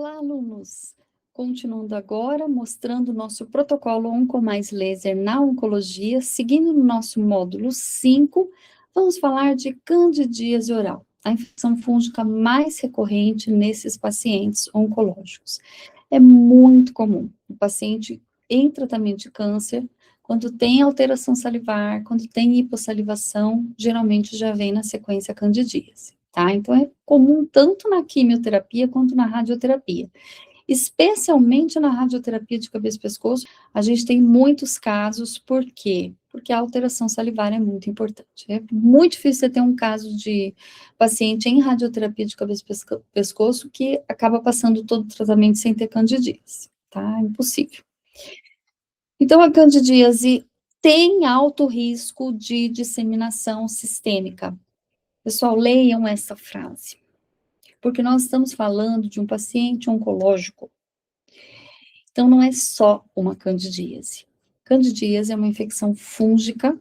Olá, alunos! Continuando agora, mostrando o nosso protocolo Oncomais Laser na oncologia, seguindo no nosso módulo 5, vamos falar de candidíase oral, a infecção fúngica mais recorrente nesses pacientes oncológicos. É muito comum o paciente em tratamento de câncer, quando tem alteração salivar, quando tem hipossalivação, geralmente já vem na sequência candidíase, tá? Então, é comum tanto na quimioterapia quanto na radioterapia. Especialmente na radioterapia de cabeça e pescoço, a gente tem muitos casos, por quê? Porque a alteração salivar é muito importante. É muito difícil você ter um caso de paciente em radioterapia de cabeça e pescoço que acaba passando todo o tratamento sem ter candidíase, tá? É impossível. Então, a candidíase tem alto risco de disseminação sistêmica. Pessoal, leiam essa frase, porque nós estamos falando de um paciente oncológico. Então, não é só uma candidíase. Candidíase é uma infecção fúngica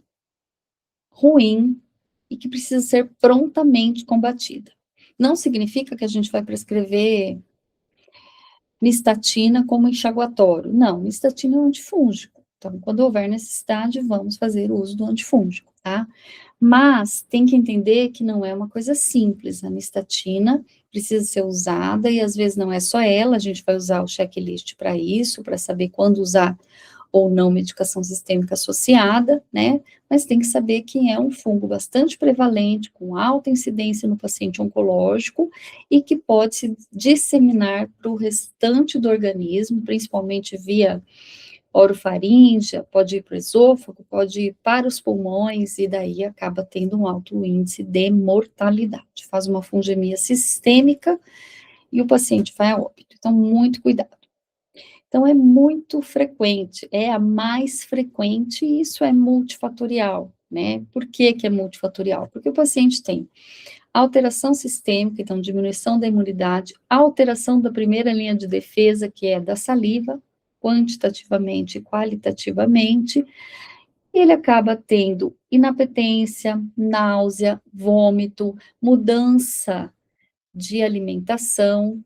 ruim e que precisa ser prontamente combatida. Não significa que a gente vai prescrever nistatina como enxaguatório. Não, nistatina é um antifúngico. Então, quando houver necessidade, vamos fazer o uso do antifúngico, tá? Mas tem que entender que não é uma coisa simples. A nistatina precisa ser usada e às vezes não é só ela, a gente vai usar o checklist para isso, para saber quando usar ou não medicação sistêmica associada, né? Mas tem que saber que é um fungo bastante prevalente, com alta incidência no paciente oncológico e que pode se disseminar para o restante do organismo, principalmente via orofaríngea, pode ir para o esôfago, pode ir para os pulmões e daí acaba tendo um alto índice de mortalidade. Faz uma fungemia sistêmica e o paciente vai a óbito. Então, muito cuidado. Então, é muito frequente, é a mais frequente e isso é multifatorial, né? Por que que é multifatorial? Porque o paciente tem alteração sistêmica, então diminuição da imunidade, alteração da primeira linha de defesa, que é da saliva, quantitativamente e qualitativamente, e ele acaba tendo inapetência, náusea, vômito, mudança de alimentação,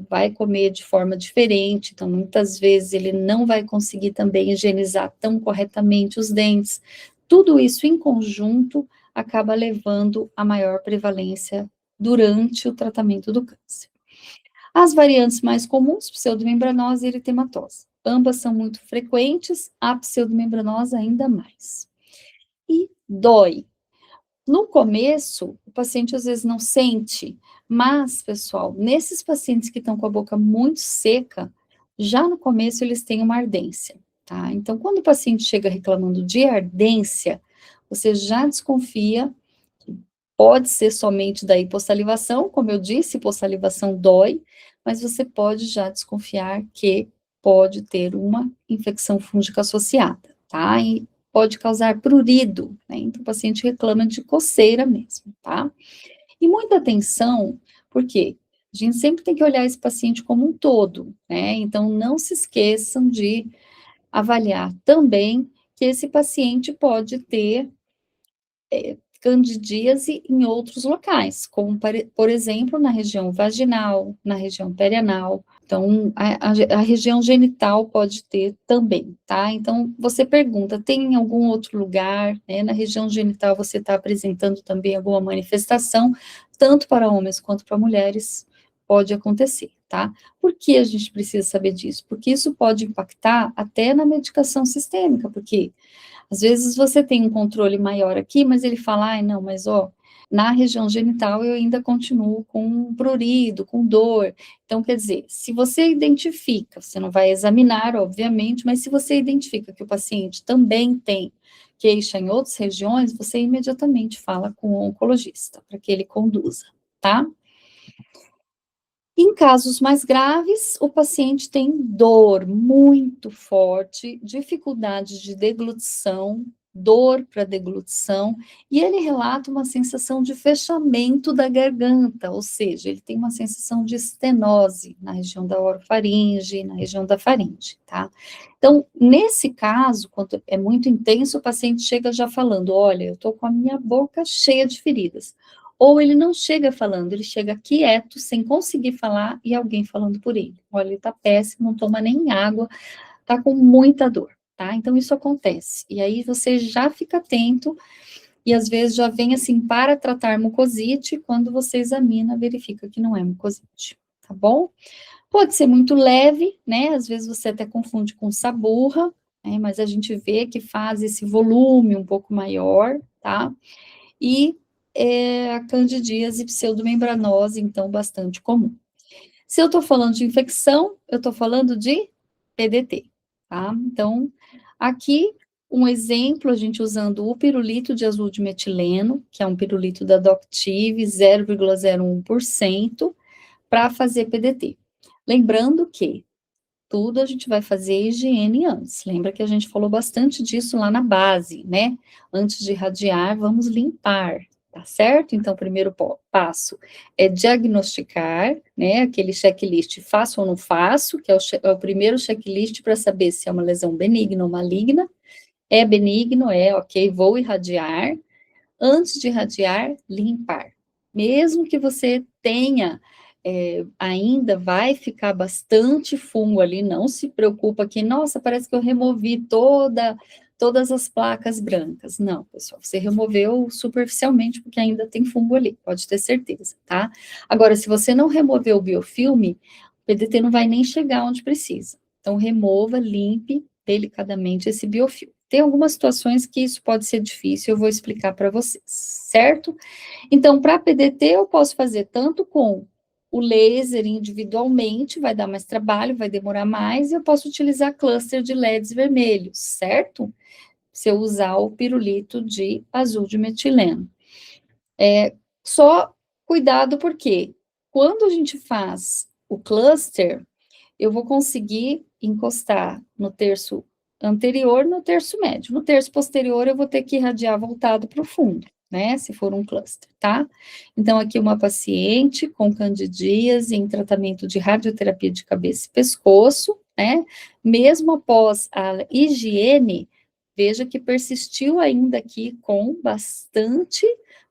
vai comer de forma diferente, então muitas vezes ele não vai conseguir também higienizar tão corretamente os dentes. Tudo isso em conjunto acaba levando a maior prevalência durante o tratamento do câncer. As variantes mais comuns, pseudomembranose e eritematose. Ambas são muito frequentes, a pseudomembranose ainda mais. E dói. No começo, o paciente às vezes não sente, mas, pessoal, nesses pacientes que estão com a boca muito seca, já no começo eles têm uma ardência, tá? Então, quando o paciente chega reclamando de ardência, você já desconfia que pode ser somente da hipossalivação, como eu disse, hipossalivação dói, mas você pode já desconfiar que pode ter uma infecção fúngica associada, tá? E pode causar prurido, né? Então, o paciente reclama de coceira mesmo, tá? E muita atenção, porque a gente sempre tem que olhar esse paciente como um todo, né? Então, não se esqueçam de avaliar também que esse paciente pode ter candidíase em outros locais, como, por exemplo, na região vaginal, na região perianal. Então, a região genital pode ter também, tá? Então, você pergunta, tem em algum outro lugar, né? Na região genital você está apresentando também alguma manifestação, tanto para homens quanto para mulheres, pode acontecer, tá? Por que a gente precisa saber disso? Porque isso pode impactar até na medicação sistêmica, porque às vezes você tem um controle maior aqui, mas ele fala, ai, não, mas ó, na região genital eu ainda continuo com prurido, com dor. Então, quer dizer, se você identifica, você não vai examinar, obviamente, mas se você identifica que o paciente também tem queixa em outras regiões, você imediatamente fala com o oncologista, para que ele conduza, tá? Em casos mais graves, o paciente tem dor muito forte, dificuldade de deglutição, dor para deglutição, e ele relata uma sensação de fechamento da garganta, ou seja, ele tem uma sensação de estenose na região da orofaringe, na região da faringe, tá? Então, nesse caso, quando é muito intenso, o paciente chega já falando, olha, eu estou com a minha boca cheia de feridas, ou ele não chega falando, ele chega quieto, sem conseguir falar, e alguém falando por ele. Olha, ele tá péssimo, não toma nem água, tá com muita dor, tá? Então, isso acontece. E aí, você já fica atento, e às vezes já vem assim, para tratar mucosite, quando você examina, verifica que não é mucosite, tá bom? Pode ser muito leve, né? Às vezes você até confunde com saburra, né? Mas a gente vê que faz esse volume um pouco maior, tá? E a candidíase pseudomembranose, então, bastante comum. Se eu estou falando de infecção, eu estou falando de PDT, tá? Então, aqui, um exemplo, a gente usando o pirulito de azul de metileno, que é um pirulito da Doctive, 0,01%, para fazer PDT. Lembrando que tudo a gente vai fazer higiene antes. Lembra que a gente falou bastante disso lá na base, né? Antes de irradiar, vamos limpar, tá certo? Então, o primeiro passo é diagnosticar, né? Aquele checklist, faço ou não faço, que é o primeiro checklist para saber se é uma lesão benigna ou maligna. É benigno, ok, vou irradiar. Antes de irradiar, limpar. Mesmo que você tenha, ainda vai ficar bastante fungo ali, não se preocupa que, nossa, parece que eu removi todas as placas brancas. Não, pessoal, você removeu superficialmente, porque ainda tem fungo ali, pode ter certeza, tá? Agora, se você não remover o biofilme, o PDT não vai nem chegar onde precisa. Então, remova, limpe delicadamente esse biofilme. Tem algumas situações que isso pode ser difícil, eu vou explicar para vocês, certo? Então, para PDT, eu posso fazer tanto com o laser individualmente, vai dar mais trabalho, vai demorar mais, e eu posso utilizar cluster de LEDs vermelhos, certo? Se eu usar o pirulito de azul de metileno. Só cuidado, porque quando a gente faz o cluster, eu vou conseguir encostar no terço anterior, no terço médio. No terço posterior, eu vou ter que irradiar voltado para o fundo, né? Se for um cluster, tá? Então, aqui uma paciente com candidíase em tratamento de radioterapia de cabeça e pescoço, né? Mesmo após a higiene, veja que persistiu ainda aqui com bastante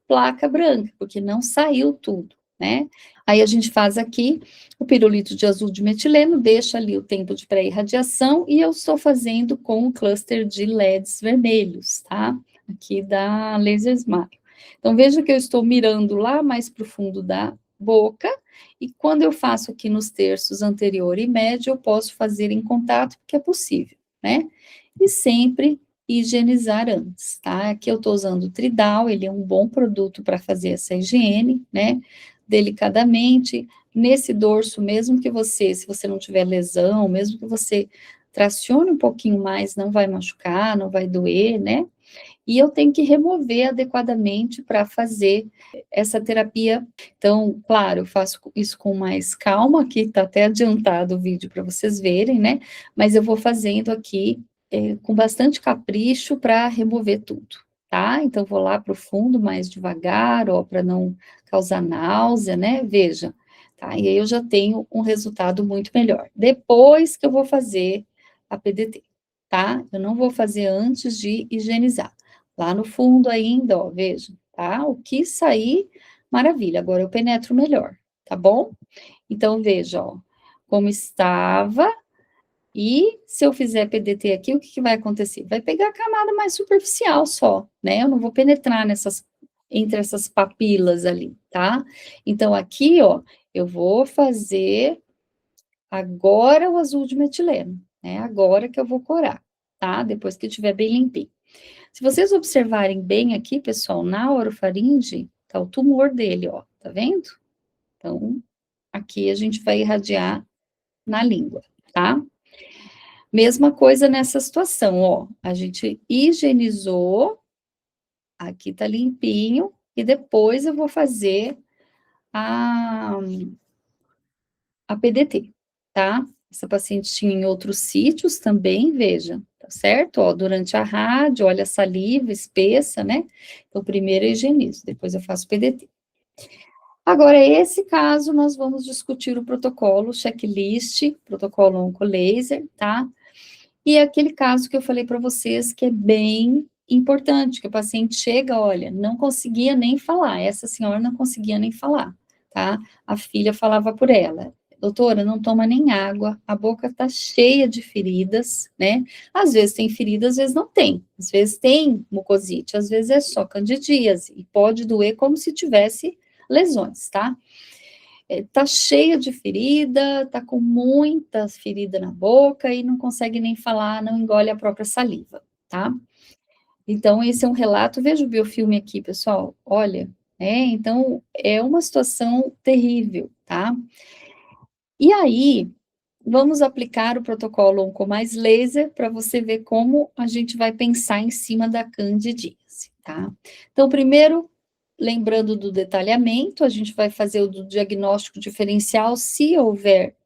placa branca, porque não saiu tudo, né? Aí a gente faz aqui o pirulito de azul de metileno, deixa ali o tempo de pré-irradiação, e eu estou fazendo com o cluster de LEDs vermelhos, tá? Aqui da Laser Smile. Então, veja que eu estou mirando lá mais para o fundo da boca, e quando eu faço aqui nos terços anterior e médio, eu posso fazer em contato, porque é possível, né? E sempre higienizar antes, tá? Aqui eu estou usando o Tridal, ele é um bom produto para fazer essa higiene, né? Delicadamente, nesse dorso, mesmo que você, se você não tiver lesão, mesmo que você tracione um pouquinho mais, não vai machucar, não vai doer, né? E eu tenho que remover adequadamente para fazer essa terapia. Então, claro, eu faço isso com mais calma, aqui está até adiantado o vídeo para vocês verem, né? Mas eu vou fazendo aqui com bastante capricho para remover tudo, tá? Então, vou lá para o fundo mais devagar, ó, para não causar náusea, né? Veja, tá? E aí eu já tenho um resultado muito melhor. Depois que eu vou fazer a PDT, tá? Eu não vou fazer antes de higienizar. Lá no fundo ainda, ó, veja, tá? O que sair, maravilha. Agora eu penetro melhor, tá bom? Então, veja, ó, como estava. E se eu fizer PDT aqui, o que, que vai acontecer? Vai pegar a camada mais superficial só, né? Eu não vou penetrar entre essas papilas ali, tá? Então, aqui, ó, eu vou fazer agora o azul de metileno, né? Agora que eu vou corar, tá? Depois que estiver bem limpinho. Se vocês observarem bem aqui, pessoal, na orofaringe, tá o tumor dele, ó, tá vendo? Então, aqui a gente vai irradiar na língua, tá? Mesma coisa nessa situação, ó, a gente higienizou, aqui tá limpinho, e depois eu vou fazer a PDT, tá? Essa paciente tinha em outros sítios também, veja, tá certo? Ó, durante a rádio, olha a saliva espessa, né? Então, primeiro eu higienizo, depois eu faço PDT. Agora, esse caso, nós vamos discutir o protocolo, checklist, protocolo oncolaser, tá? E é aquele caso que eu falei para vocês que é bem importante, que o paciente chega, olha, não conseguia nem falar, essa senhora não conseguia nem falar, tá? A filha falava por ela, doutora, não toma nem água, a boca tá cheia de feridas, né? Às vezes tem ferida, às vezes não tem, às vezes tem mucosite, às vezes é só candidíase, e pode doer como se tivesse lesões, tá? Tá cheia de ferida, tá com muita ferida na boca e não consegue nem falar, não engole a própria saliva, tá? Então, esse é um relato, veja o biofilme aqui, pessoal, olha, então, é uma situação terrível, tá? E aí, vamos aplicar o protocolo Oncomais Laser para você ver como a gente vai pensar em cima da candidíase, tá? Então, primeiro, lembrando do detalhamento, a gente vai fazer o do diagnóstico diferencial se houver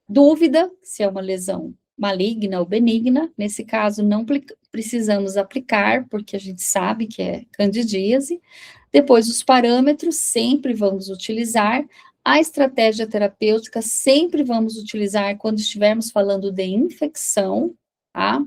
dúvida se é uma lesão maligna ou benigna. Nesse caso, não precisamos aplicar, porque a gente sabe que é candidíase. Depois, os parâmetros sempre vamos utilizar. A estratégia terapêutica sempre vamos utilizar quando estivermos falando de infecção, tá?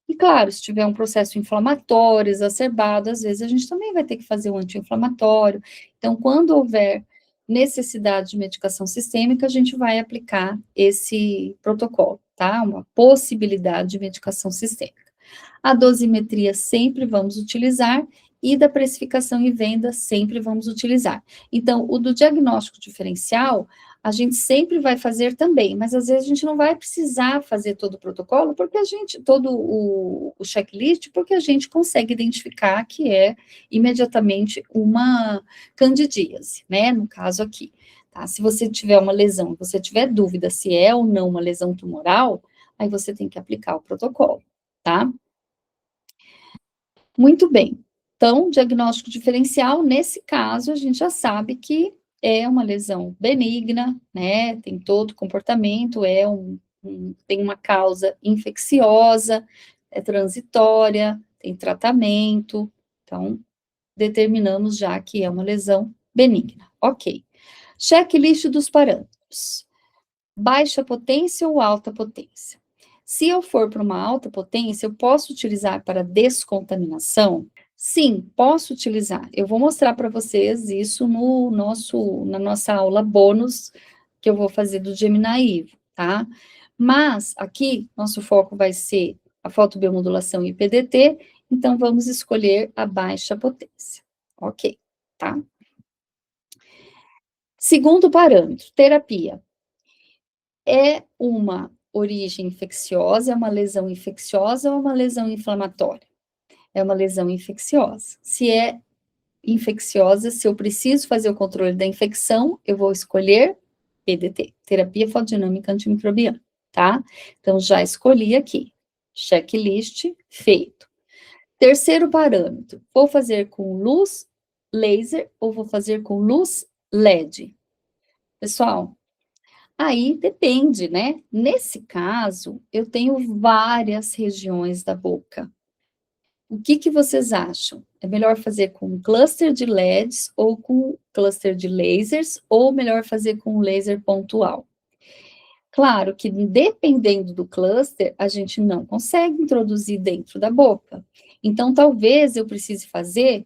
E claro, se tiver um processo inflamatório exacerbado, às vezes a gente também vai ter que fazer um anti-inflamatório. Então, quando houver necessidade de medicação sistêmica, a gente vai aplicar esse protocolo, tá? Uma possibilidade de medicação sistêmica. A dosimetria sempre vamos utilizar e da precificação e venda sempre vamos utilizar. Então, o do diagnóstico diferencial, a gente sempre vai fazer também, mas às vezes a gente não vai precisar fazer todo o protocolo, porque a gente, todo o checklist, porque a gente consegue identificar que é imediatamente uma candidíase, né, no caso aqui. Tá? Se você tiver uma lesão, você tiver dúvida se é ou não uma lesão tumoral, aí você tem que aplicar o protocolo, tá? Muito bem. Então, diagnóstico diferencial, nesse caso, a gente já sabe que é uma lesão benigna, né? Tem todo o comportamento, tem uma causa infecciosa, é transitória, tem tratamento. Então, determinamos já que é uma lesão benigna. Ok. Checklist dos parâmetros. Baixa potência ou alta potência? Se eu for para uma alta potência, eu posso utilizar para descontaminação? Sim, posso utilizar. Eu vou mostrar para vocês isso na nossa aula bônus que eu vou fazer do Gemini Evo, tá? Mas aqui nosso foco vai ser a fotobiomodulação e PDT, então vamos escolher a baixa potência. Ok, tá? Segundo parâmetro, terapia. É uma origem infecciosa, é uma lesão infecciosa ou uma lesão inflamatória? É uma lesão infecciosa. Se é infecciosa, se eu preciso fazer o controle da infecção, eu vou escolher PDT, terapia fotodinâmica antimicrobiana, tá? Então, já escolhi aqui. Checklist feito. Terceiro parâmetro, vou fazer com luz laser ou vou fazer com luz LED? Pessoal, aí depende, né? Nesse caso, eu tenho várias regiões da boca. O que que vocês acham? É melhor fazer com um cluster de LEDs ou com cluster de lasers, ou melhor fazer com um laser pontual? Claro que dependendo do cluster, a gente não consegue introduzir dentro da boca. Então, talvez eu precise fazer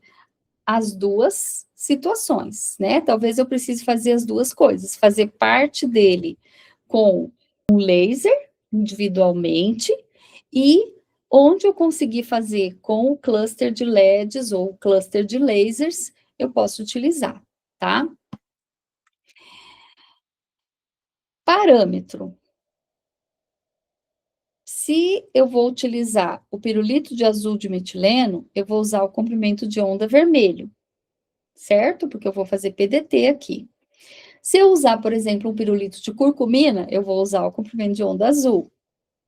as duas situações, né? Talvez eu precise fazer as duas coisas, fazer parte dele com um laser individualmente e onde eu conseguir fazer com o cluster de LEDs ou cluster de lasers, eu posso utilizar, tá? Parâmetro. Se eu vou utilizar o pirulito de azul de metileno, eu vou usar o comprimento de onda vermelho, certo? Porque eu vou fazer PDT aqui. Se eu usar, por exemplo, um pirulito de curcumina, eu vou usar o comprimento de onda azul,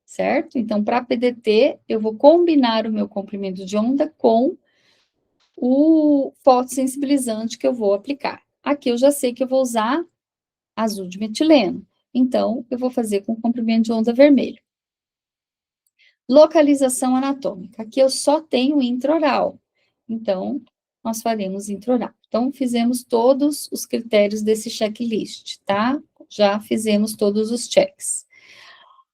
certo? Então, para PDT, eu vou combinar o meu comprimento de onda com o fotossensibilizante que eu vou aplicar. Aqui eu já sei que eu vou usar azul de metileno, então eu vou fazer com comprimento de onda vermelho. Localização anatômica, aqui eu só tenho intraoral, então nós faremos intraoral. Então, fizemos todos os critérios desse checklist, tá? Já fizemos todos os checks.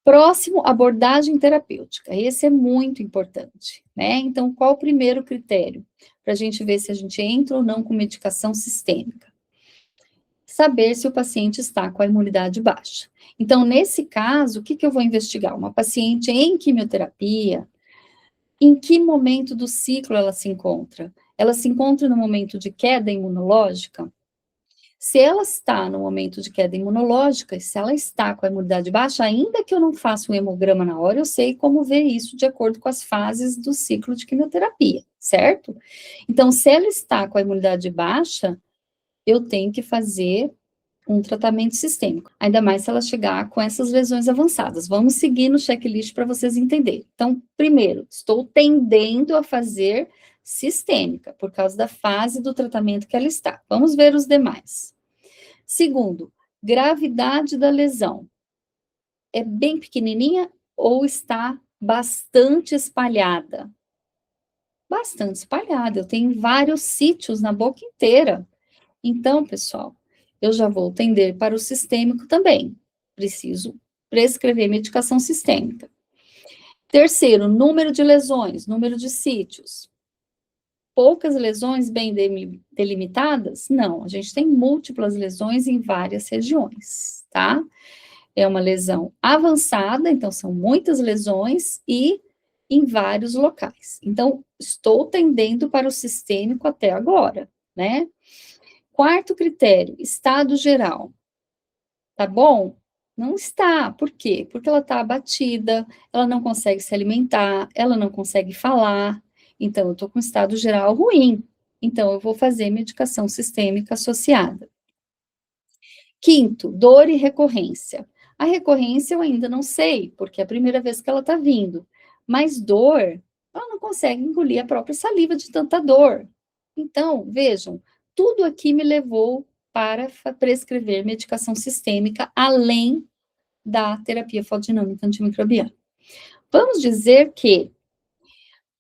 Próximo, abordagem terapêutica. Esse é muito importante, né? Então, qual o primeiro critério? Para a gente ver se a gente entra ou não com medicação sistêmica. Saber se o paciente está com a imunidade baixa. Então, nesse caso, o que eu vou investigar? Uma paciente em quimioterapia, em que momento do ciclo ela se encontra? Ela se encontra no momento de queda imunológica? Se ela está no momento de queda imunológica, e se ela está com a imunidade baixa, ainda que eu não faça um hemograma na hora, eu sei como ver isso de acordo com as fases do ciclo de quimioterapia, certo? Então, se ela está com a imunidade baixa, eu tenho que fazer um tratamento sistêmico, ainda mais se ela chegar com essas lesões avançadas. Vamos seguir no checklist para vocês entenderem. Então, primeiro, estou tendendo a fazer sistêmica, por causa da fase do tratamento que ela está. Vamos ver os demais. Segundo, gravidade da lesão. É bem pequenininha ou está bastante espalhada? Bastante espalhada. Eu tenho vários sítios na boca inteira. Então, pessoal, eu já vou tender para o sistêmico também. Preciso prescrever medicação sistêmica. Terceiro, número de lesões, número de sítios. Poucas lesões bem delimitadas? Não, a gente tem múltiplas lesões em várias regiões, tá? É uma lesão avançada, então são muitas lesões e em vários locais. Então, estou tendendo para o sistêmico até agora, né? Quarto critério, estado geral. Tá bom? Não está. Por quê? Porque ela está abatida, ela não consegue se alimentar, ela não consegue falar. Então, eu estou com estado geral ruim. Então, eu vou fazer medicação sistêmica associada. Quinto, dor e recorrência. A recorrência eu ainda não sei, porque é a primeira vez que ela está vindo. Mas dor, ela não consegue engolir a própria saliva de tanta dor. Então, vejam, tudo aqui me levou para prescrever medicação sistêmica, além da terapia fotodinâmica antimicrobiana. Vamos dizer que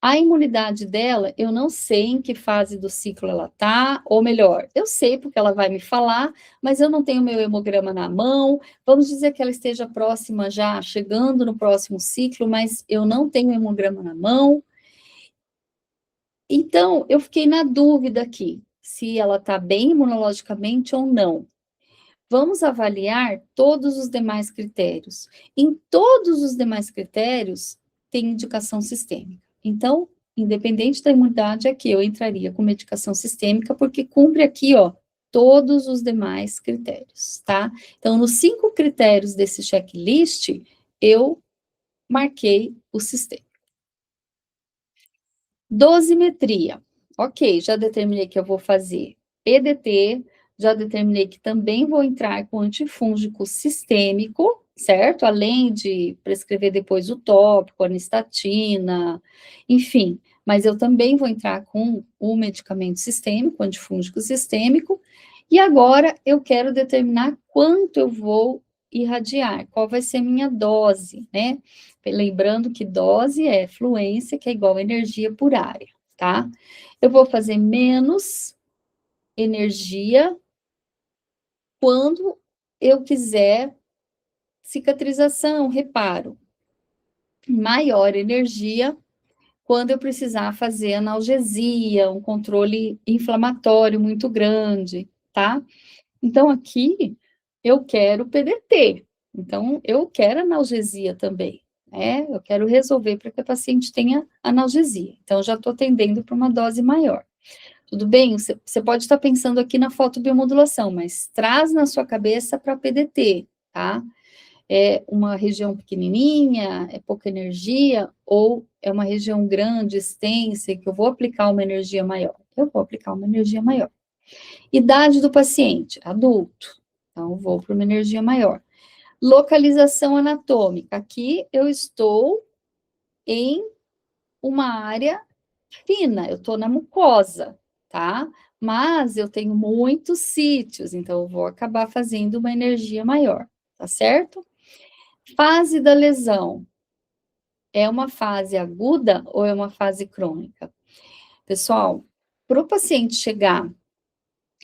a imunidade dela, eu não sei em que fase do ciclo ela está, ou melhor, eu sei porque ela vai me falar, mas eu não tenho meu hemograma na mão. Vamos dizer que ela esteja próxima já, chegando no próximo ciclo, mas eu não tenho hemograma na mão. Então, eu fiquei na dúvida aqui, se ela está bem imunologicamente ou não. Vamos avaliar todos os demais critérios. Em todos os demais critérios, tem indicação sistêmica. Então, independente da imunidade, aqui eu entraria com medicação sistêmica, porque cumpre aqui, ó, todos os demais critérios, tá? Então, nos 5 critérios desse checklist, eu marquei o sistema. Dosimetria. Ok, já determinei que eu vou fazer PDT, já determinei que também vou entrar com antifúngico sistêmico, certo? Além de prescrever depois o tópico, a anistatina, enfim. Mas eu também vou entrar com o medicamento sistêmico, antifúngico sistêmico, e agora eu quero determinar quanto eu vou irradiar, qual vai ser minha dose, né? Lembrando que dose é fluência, que é igual a energia por área, tá? Eu vou fazer menos energia quando eu quiser cicatrização, reparo. Maior energia quando eu precisar fazer analgesia, um controle inflamatório muito grande, tá? Então, aqui eu quero PDT. Então, eu quero analgesia também, né? Eu quero resolver para que a paciente tenha analgesia. Então, já estou tendendo para uma dose maior. Tudo bem? Você pode estar pensando aqui na fotobiomodulação, mas traz na sua cabeça para PDT, tá? É uma região pequenininha, é pouca energia, ou é uma região grande, extensa, que eu vou aplicar uma energia maior? Eu vou aplicar uma energia maior. Idade do paciente, adulto. Então, vou para uma energia maior. Localização anatômica. Aqui eu estou em uma área fina, eu estou na mucosa, tá? Mas eu tenho muitos sítios, então eu vou acabar fazendo uma energia maior, tá certo? Fase da lesão. É uma fase aguda ou é uma fase crônica? Pessoal, para o paciente chegar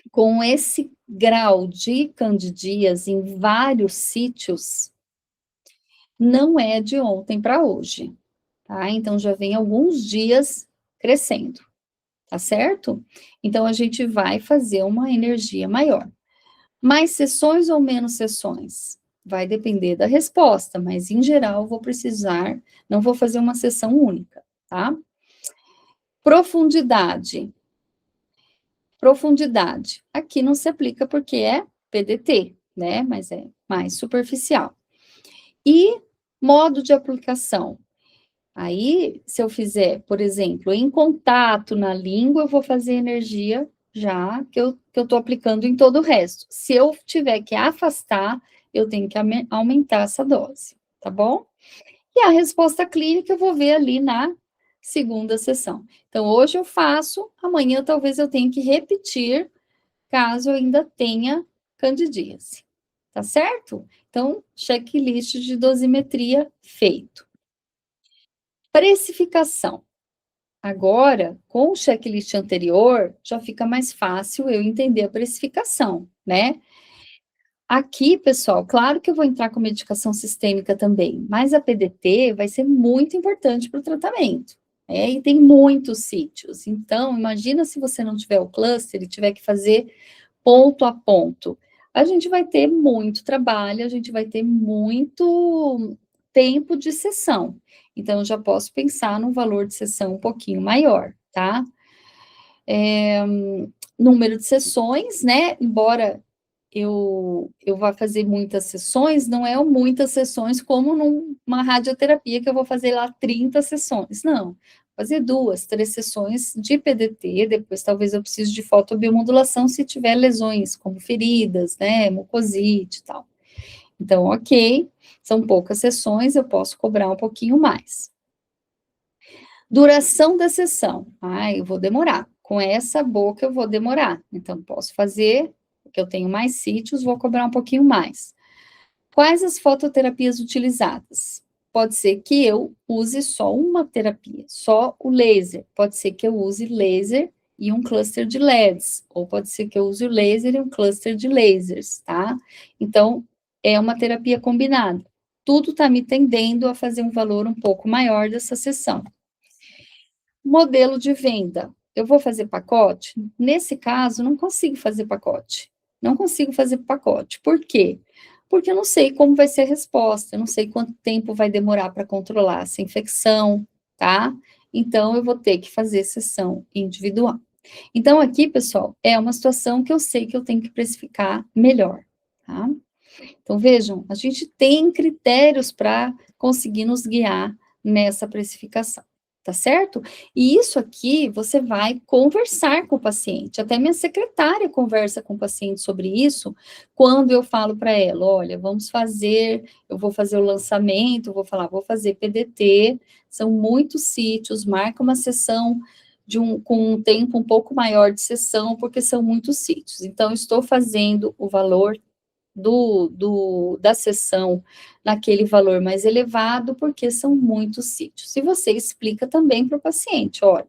com esse grau de candidíase em vários sítios, não é de ontem para hoje, tá? Então, já vem alguns dias crescendo, tá certo? Então, a gente vai fazer uma energia maior. Mais sessões ou menos sessões? Vai depender da resposta, mas em geral vou precisar, não vou fazer uma sessão única, tá? Profundidade. Profundidade. Aqui não se aplica porque é PDT, né? Mas é mais superficial. E modo de aplicação. Aí, se eu fizer, por exemplo, em contato na língua, eu vou fazer energia já que eu estou aplicando em todo o resto. Se eu tiver que afastar, eu tenho que aumentar essa dose, tá bom? E a resposta clínica eu vou ver ali na segunda sessão. Então, hoje eu faço, amanhã talvez eu tenha que repetir, caso eu ainda tenha candidíase, tá certo? Então, checklist de dosimetria feito. Precificação. Agora, com o checklist anterior, já fica mais fácil eu entender a precificação, né? Aqui, pessoal, claro que eu vou entrar com medicação sistêmica também, mas a PDT vai ser muito importante para o tratamento, né? E tem muitos sítios. Então, imagina se você não tiver o cluster e tiver que fazer ponto a ponto. A gente vai ter muito trabalho, a gente vai ter muito tempo de sessão. Então, eu já posso pensar num valor de sessão um pouquinho maior, tá? Número de sessões, né? Embora eu vá fazer muitas sessões, não é muitas sessões como numa radioterapia que eu vou fazer lá 30 sessões, não. Fazer 2, 3 sessões de PDT, depois talvez eu precise de fotobiomodulação se tiver lesões, como feridas, né, mucosite e tal. Então, ok, são poucas sessões, eu posso cobrar um pouquinho mais. Duração da sessão. Eu vou demorar. Com essa boca eu vou demorar. Então, posso fazer, porque eu tenho mais sítios, vou cobrar um pouquinho mais. Quais as fototerapias utilizadas? Pode ser que eu use só uma terapia, só o laser. Pode ser que eu use laser e um cluster de LEDs. Ou pode ser que eu use o laser e um cluster de lasers, tá? Então, é uma terapia combinada. Tudo está me tendendo a fazer um valor um pouco maior dessa sessão. Modelo de venda. Eu vou fazer pacote? Nesse caso, não consigo fazer pacote. Não consigo fazer pacote. Por quê? Porque eu não sei como vai ser a resposta, eu não sei quanto tempo vai demorar para controlar essa infecção, tá? Então, eu vou ter que fazer sessão individual. Então, aqui, pessoal, é uma situação que eu sei que eu tenho que precificar melhor, tá? Então, vejam, a gente tem critérios para conseguir nos guiar nessa precificação, tá certo? E isso aqui você vai conversar com o paciente. Até minha secretária conversa com o paciente sobre isso quando eu falo para ela: olha, vamos fazer, eu vou fazer o lançamento, vou falar, vou fazer PDT, são muitos sítios, marca uma sessão. Com um tempo um pouco maior de sessão, porque são muitos sítios. Então, estou fazendo o valor da sessão naquele valor mais elevado, porque são muitos sítios. E você explica também para o paciente, olha,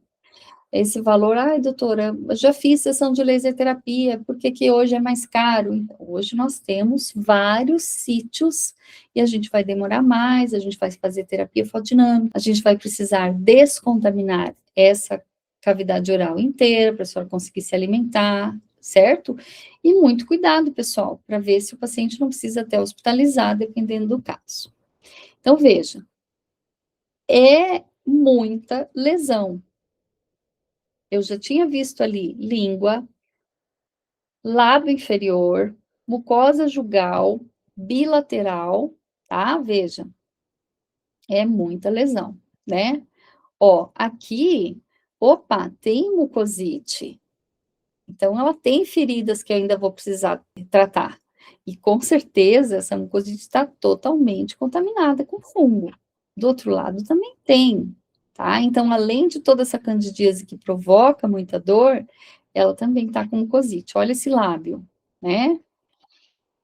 esse valor, ai, doutora, eu já fiz sessão de laser terapia, por que que hoje é mais caro? Então, hoje nós temos vários sítios e a gente vai demorar mais, a gente vai fazer terapia fotodinâmica, a gente vai precisar descontaminar essa cavidade oral inteira para a senhora conseguir se alimentar, certo? E muito cuidado, pessoal, para ver se o paciente não precisa até hospitalizar, dependendo do caso. Então, veja, é muita lesão. Eu já tinha visto ali língua, lábio inferior, mucosa jugal, bilateral, tá? Veja, é muita lesão, né? Ó, aqui, opa, tem mucosite. Então, ela tem feridas que eu ainda vou precisar tratar. E com certeza, essa mucosite está totalmente contaminada com fungo. Do outro lado, também tem, tá? Então, além de toda essa candidíase que provoca muita dor, ela também está com mucosite. Olha esse lábio, né?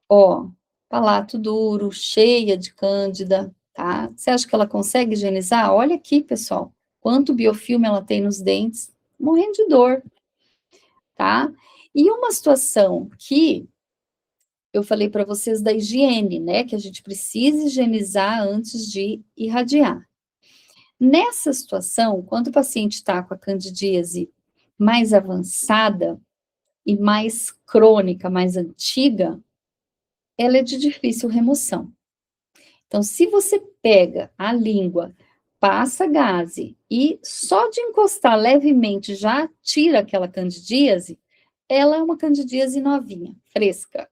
Ó, palato duro, cheia de cândida, tá? Você acha que ela consegue higienizar? Olha aqui, pessoal, quanto biofilme ela tem nos dentes, morrendo de dor, tá? E uma situação que eu falei para vocês da higiene, né? Que a gente precisa higienizar antes de irradiar. Nessa situação, quando o paciente está com a candidíase mais avançada e mais crônica, mais antiga, ela é de difícil remoção. Então, se você pega a língua, passa gaze e só de encostar levemente já tira aquela candidíase, ela é uma candidíase novinha, fresca.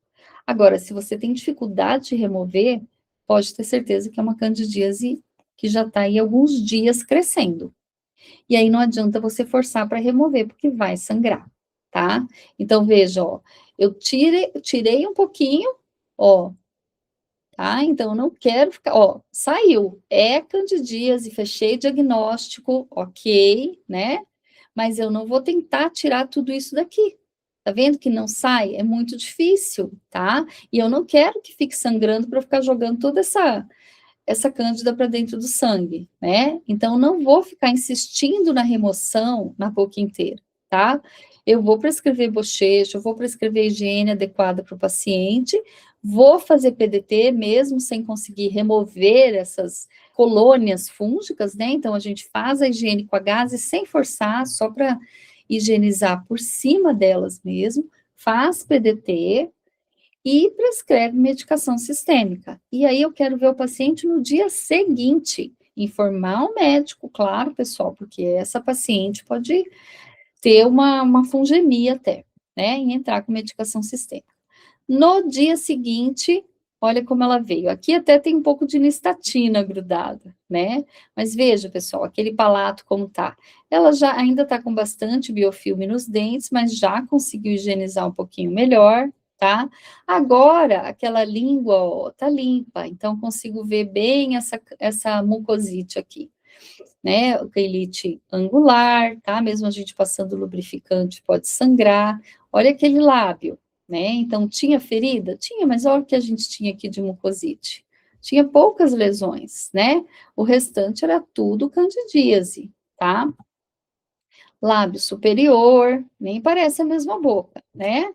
Agora, se você tem dificuldade de remover, pode ter certeza que é uma candidíase que já está aí alguns dias crescendo. E aí não adianta você forçar para remover, porque vai sangrar, tá? Então, veja, ó, eu tirei um pouquinho, ó, tá? Então, eu não quero ficar, ó, saiu, é candidíase, fechei diagnóstico, ok, né? Mas eu não vou tentar tirar tudo isso daqui. Tá vendo que não sai? É muito difícil, tá? E eu não quero que fique sangrando para ficar jogando toda essa cândida para dentro do sangue, né? Então, não vou ficar insistindo na remoção na boca inteira, tá? Eu vou prescrever bochecho, eu vou prescrever higiene adequada para o paciente, vou fazer PDT mesmo sem conseguir remover essas colônias fúngicas, né? Então, a gente faz a higiene com a gaze sem forçar, só para higienizar por cima delas mesmo, faz PDT, e prescreve medicação sistêmica. E aí eu quero ver o paciente no dia seguinte, informar o médico, claro, pessoal, porque essa paciente pode ter uma fungemia até, né, e entrar com medicação sistêmica. No dia seguinte, olha como ela veio. Aqui até tem um pouco de nistatina grudada, né? Mas veja, pessoal, aquele palato como tá. Ela já ainda tá com bastante biofilme nos dentes, mas já conseguiu higienizar um pouquinho melhor, tá? Agora, aquela língua, ó, tá limpa, então consigo ver bem essa mucosite aqui, né? O quelite angular, tá? Mesmo a gente passando lubrificante, pode sangrar. Olha aquele lábio, né? Então, tinha ferida? Tinha, mas olha o que a gente tinha aqui de mucosite. Tinha poucas lesões, né? O restante era tudo candidíase, tá? Lábio superior, nem parece a mesma boca, né?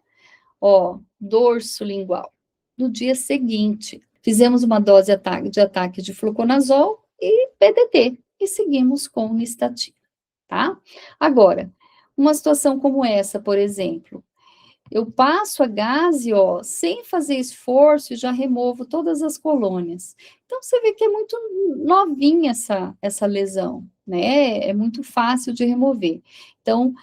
Ó, dorso lingual. No dia seguinte, fizemos uma dose de ataque de fluconazol e PDT, e seguimos com nistatina, tá? Agora, uma situação como essa, por exemplo, eu passo a gaze, ó, sem fazer esforço e já removo todas as colônias. Então, você vê que é muito novinha essa lesão, né? É muito fácil de remover. Então,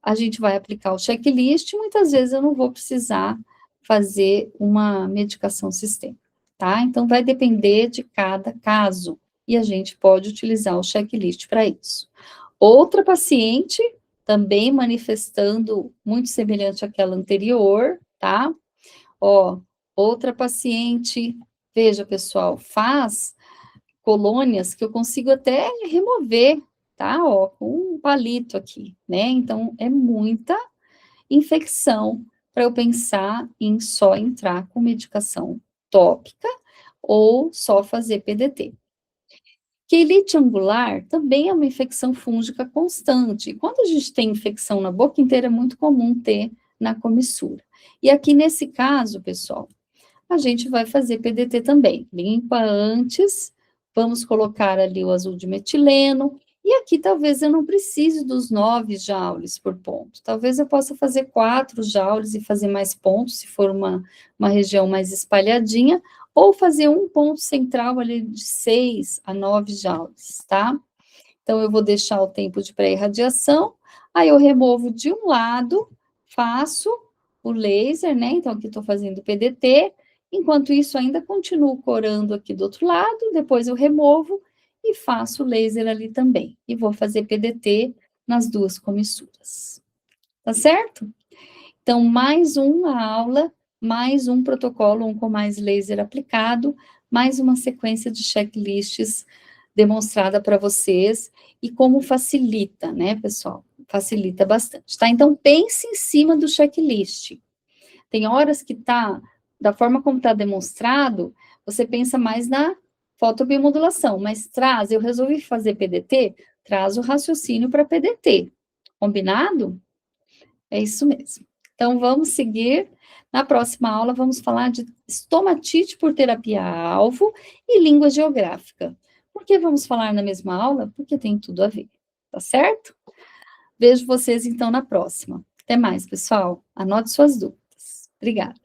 a gente vai aplicar o checklist, muitas vezes eu não vou precisar fazer uma medicação sistêmica, tá? Então, vai depender de cada caso, e a gente pode utilizar o checklist para isso. Outra paciente, também manifestando muito semelhante àquela anterior, tá? Ó, outra paciente, veja, pessoal, faz colônias que eu consigo até remover, tá? Ó, com um palito aqui, né? Então, é muita infecção para eu pensar em só entrar com medicação tópica ou só fazer PDT. Quelite angular também é uma infecção fúngica constante. Quando a gente tem infecção na boca inteira, é muito comum ter na comissura. E aqui nesse caso, pessoal, a gente vai fazer PDT também. Limpa antes, vamos colocar ali o azul de metileno, e aqui talvez eu não precise dos 9 joules por ponto. Talvez eu possa fazer 4 joules e fazer mais pontos, se for uma região mais espalhadinha, ou fazer um ponto central ali de 6 a 9 joules, tá? Então, eu vou deixar o tempo de pré-irradiação, aí eu removo de um lado, faço o laser, né? Então, aqui estou fazendo PDT, enquanto isso, ainda continuo corando aqui do outro lado, depois eu removo e faço o laser ali também. E vou fazer PDT nas duas comissuras. Tá certo? Então, mais uma aula, mais um protocolo, um com mais laser aplicado, mais uma sequência de checklists demonstrada para vocês e como facilita, né, pessoal? Facilita bastante, tá? Então, pense em cima do checklist. Tem horas que tá, da forma como está demonstrado, você pensa mais na fotobiomodulação, mas eu resolvi fazer PDT, traz o raciocínio para PDT. Combinado? É isso mesmo. Então, vamos seguir. Na próxima aula, vamos falar de estomatite por terapia-alvo e língua geográfica. Por que vamos falar na mesma aula? Porque tem tudo a ver, tá certo? Vejo vocês, então, na próxima. Até mais, pessoal. Anote suas dúvidas. Obrigada.